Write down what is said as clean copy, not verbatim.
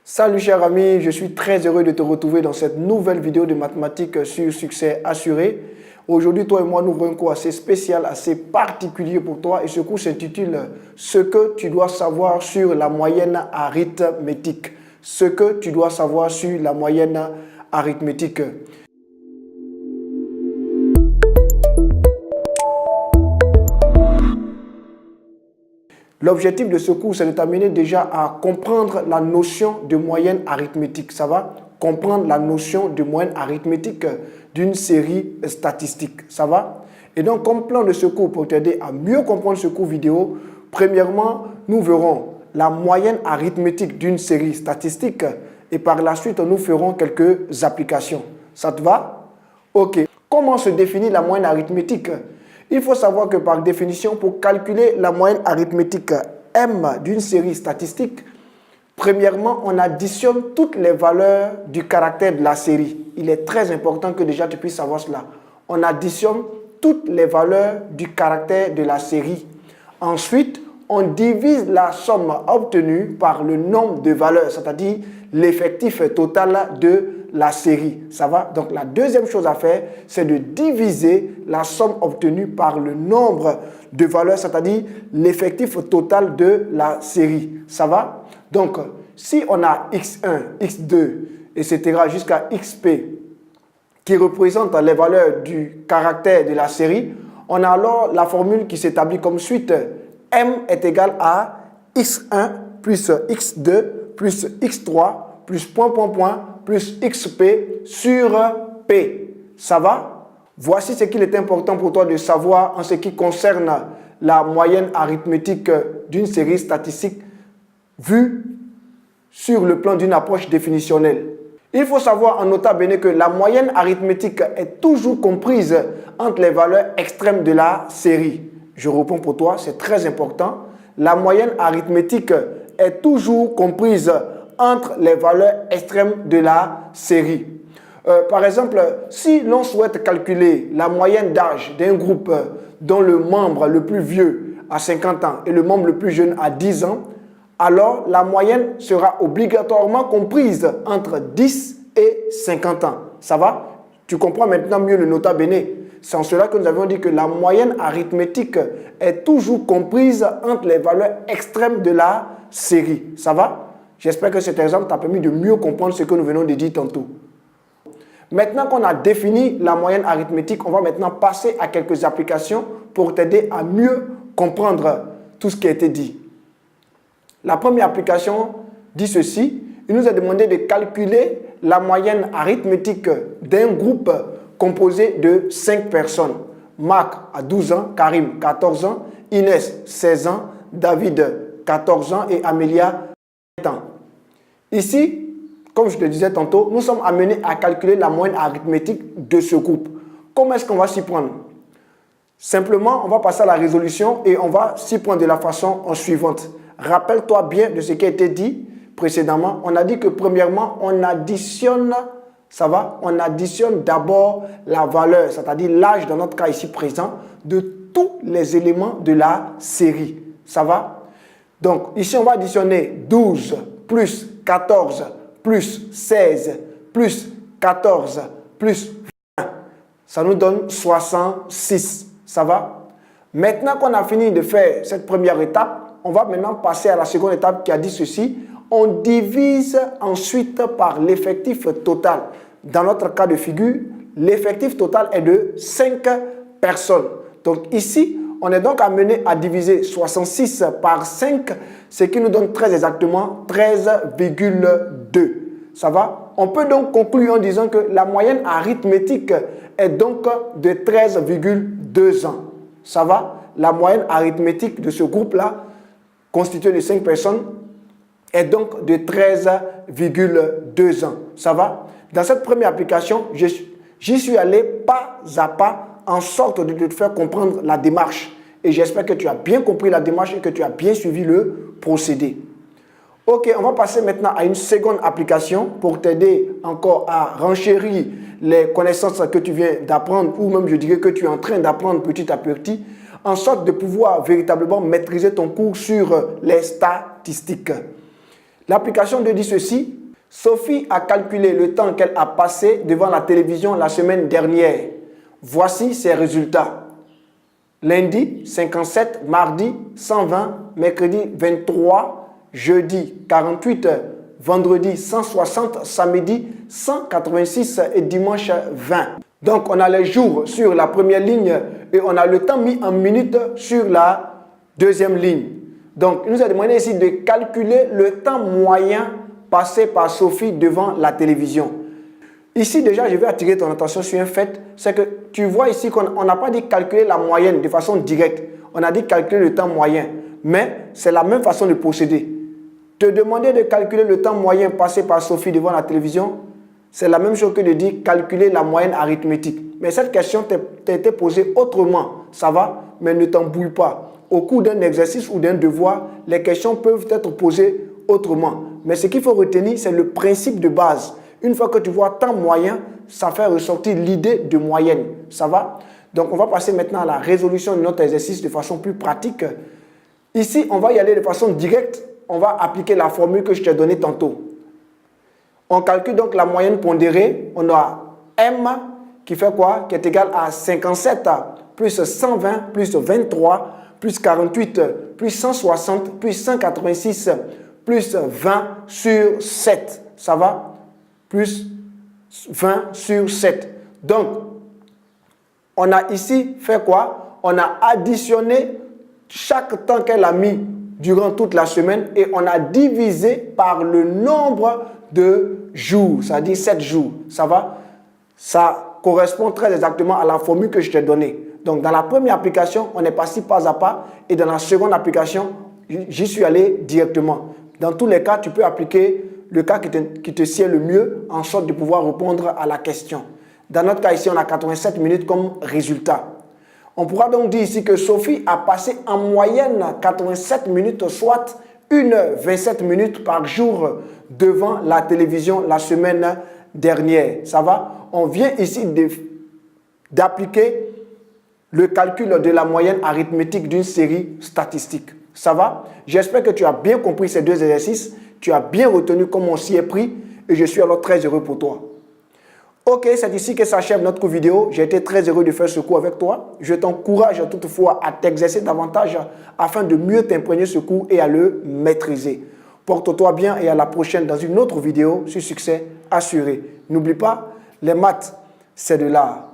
Salut cher ami, je suis très heureux de te retrouver dans cette nouvelle vidéo de mathématiques sur succès assuré. Aujourd'hui, toi et moi, nous avons un cours assez spécial, assez particulier pour toi et ce cours s'intitule « Ce que tu dois savoir sur la moyenne arithmétique ». Ce que tu dois savoir sur la moyenne arithmétique. L'objectif de ce cours, c'est de t'amener déjà à comprendre la notion de moyenne arithmétique. Ça va? Comprendre la notion de moyenne arithmétique d'une série statistique. Ça va? Et donc, comme plan de ce cours pour t'aider à mieux comprendre ce cours vidéo, premièrement, nous verrons la moyenne arithmétique d'une série statistique et par la suite, nous ferons quelques applications. Ça te va? Ok. Comment se définit la moyenne arithmétique? Il faut savoir que par définition, pour calculer la moyenne arithmétique M d'une série statistique, premièrement, on additionne toutes les valeurs du caractère de la série. Il est très important que déjà tu puisses savoir cela. On additionne toutes les valeurs du caractère de la série. Ensuite, on divise la somme obtenue par le nombre de valeurs, c'est-à-dire l'effectif total de la série. Ça va? Donc, la deuxième chose à faire, c'est de diviser la somme obtenue par le nombre de valeurs, c'est-à-dire l'effectif total de la série. Ça va? Donc, si on a x1, x2, etc. jusqu'à xp qui représentent les valeurs du caractère de la série, on a alors la formule qui s'établit comme suite. M est égal à x1 plus x2 plus x3 plus plus xp sur p. Ça va? Voici ce qu'il est important pour toi de savoir en ce qui concerne la moyenne arithmétique d'une série statistique vue sur le plan d'une approche définitionnelle. Il faut savoir en nota bene que la moyenne arithmétique est toujours comprise entre les valeurs extrêmes de la série. Je réponds pour toi, c'est très important. La moyenne arithmétique est toujours comprise entre les valeurs extrêmes de la série. Par exemple, si l'on souhaite calculer la moyenne d'âge d'un groupe dont le membre le plus vieux a 50 ans et le membre le plus jeune a 10 ans, alors la moyenne sera obligatoirement comprise entre 10 et 50 ans. Ça va? Tu comprends maintenant mieux le nota bene. C'est en cela que nous avons dit que la moyenne arithmétique est toujours comprise entre les valeurs extrêmes de la série. Ça va? J'espère que cet exemple t'a permis de mieux comprendre ce que nous venons de dire tantôt. Maintenant qu'on a défini la moyenne arithmétique, on va maintenant passer à quelques applications pour t'aider à mieux comprendre tout ce qui a été dit. La première application dit ceci. Il nous a demandé de calculer la moyenne arithmétique d'un groupe composé de 5 personnes. Marc a 12 ans, Karim 14 ans, Inès 16 ans, David 14 ans et Amélia 20 ans. Ici, comme je te disais tantôt, nous sommes amenés à calculer la moyenne arithmétique de ce groupe. Comment est-ce qu'on va s'y prendre? Simplement, on va passer à la résolution et on va s'y prendre de la façon suivante. Rappelle-toi bien de ce qui a été dit précédemment. On a dit que premièrement, on additionne, ça va? On additionne d'abord la valeur, c'est-à-dire l'âge dans notre cas ici présent, de tous les éléments de la série. Ça va? Donc, ici, on va additionner 12 plus 14 plus 16 plus 14 plus 20. Ça nous donne 66. Ça va? Maintenant qu'on a fini de faire cette première étape, on va maintenant passer à la seconde étape qui a dit ceci. On divise ensuite par l'effectif total. Dans notre cas de figure, l'effectif total est de 5 personnes. Donc ici, on est donc amené à diviser 66 par 5, ce qui nous donne très exactement 13,2. Ça va? On peut donc conclure en disant que la moyenne arithmétique est donc de 13,2 ans. Ça va? La moyenne arithmétique de ce groupe-là, constitué de 5 personnes, est donc de 13,2 ans. Ça va? Dans cette première application, j'y suis allé pas à pas en sorte de te faire comprendre la démarche. Et j'espère que tu as bien compris la démarche et que tu as bien suivi le procédé. Ok, on va passer maintenant à une seconde application pour t'aider encore à renchérir les connaissances que tu viens d'apprendre ou même je dirais que tu es en train d'apprendre petit à petit en sorte de pouvoir véritablement maîtriser ton cours sur les statistiques. L'application te dit ceci. Sophie a calculé le temps qu'elle a passé devant la télévision la semaine dernière. Voici ses résultats. Lundi, 57, mardi, 120, mercredi, 23, jeudi, 48, vendredi, 160, samedi, 186 et dimanche, 20. Donc, on a les jours sur la première ligne et on a le temps mis en minutes sur la deuxième ligne. Donc, il nous a demandé ici de calculer le temps moyen passé par Sophie devant la télévision. Ici, déjà, je vais attirer ton attention sur un fait, c'est que tu vois ici qu'on n'a pas dit calculer la moyenne de façon directe. On a dit calculer le temps moyen, mais c'est la même façon de procéder. Te demander de calculer le temps moyen passé par Sophie devant la télévision, c'est la même chose que de dire calculer la moyenne arithmétique. Mais cette question t'a été posée autrement, ça va, mais ne t'embrouille pas. Au cours d'un exercice ou d'un devoir, les questions peuvent être posées autrement. Mais ce qu'il faut retenir, c'est le principe de base. Une fois que tu vois temps moyen, ça fait ressortir l'idée de moyenne. Ça va? Donc, on va passer maintenant à la résolution de notre exercice de façon plus pratique. Ici, on va y aller de façon directe. On va appliquer la formule que je t'ai donnée tantôt. On calcule donc la moyenne pondérée. On a M qui fait quoi? Qui est égal à 57 plus 120 plus 23 plus 48 plus 160 plus 186 plus 20 sur 7. Ça va? Plus 20 sur 7. Donc, on a ici fait quoi? On a additionné chaque temps qu'elle a mis durant toute la semaine et on a divisé par le nombre de jours, c'est-à-dire 7 jours. Ça va? Ça correspond très exactement à la formule que je t'ai donnée. Donc, dans la première application, on est passé pas à pas et dans la seconde application, j'y suis allé directement. Dans tous les cas, tu peux appliquer le cas qui te sied le mieux en sorte de pouvoir répondre à la question. Dans notre cas ici, on a 87 minutes comme résultat. On pourra donc dire ici que Sophie a passé en moyenne 87 minutes, soit 1,27 minutes par jour devant la télévision la semaine dernière. Ça va? On vient ici d'appliquer le calcul de la moyenne arithmétique d'une série statistique. Ça va? J'espère que tu as bien compris ces deux exercices. Tu as bien retenu comment on s'y est pris et je suis alors très heureux pour toi. Ok, c'est ici que s'achève notre vidéo. J'ai été très heureux de faire ce cours avec toi. Je t'encourage toutefois à t'exercer davantage afin de mieux t'imprégner ce cours et à le maîtriser. Porte-toi bien et à la prochaine dans une autre vidéo sur succès assuré. N'oublie pas, les maths, c'est de l'art.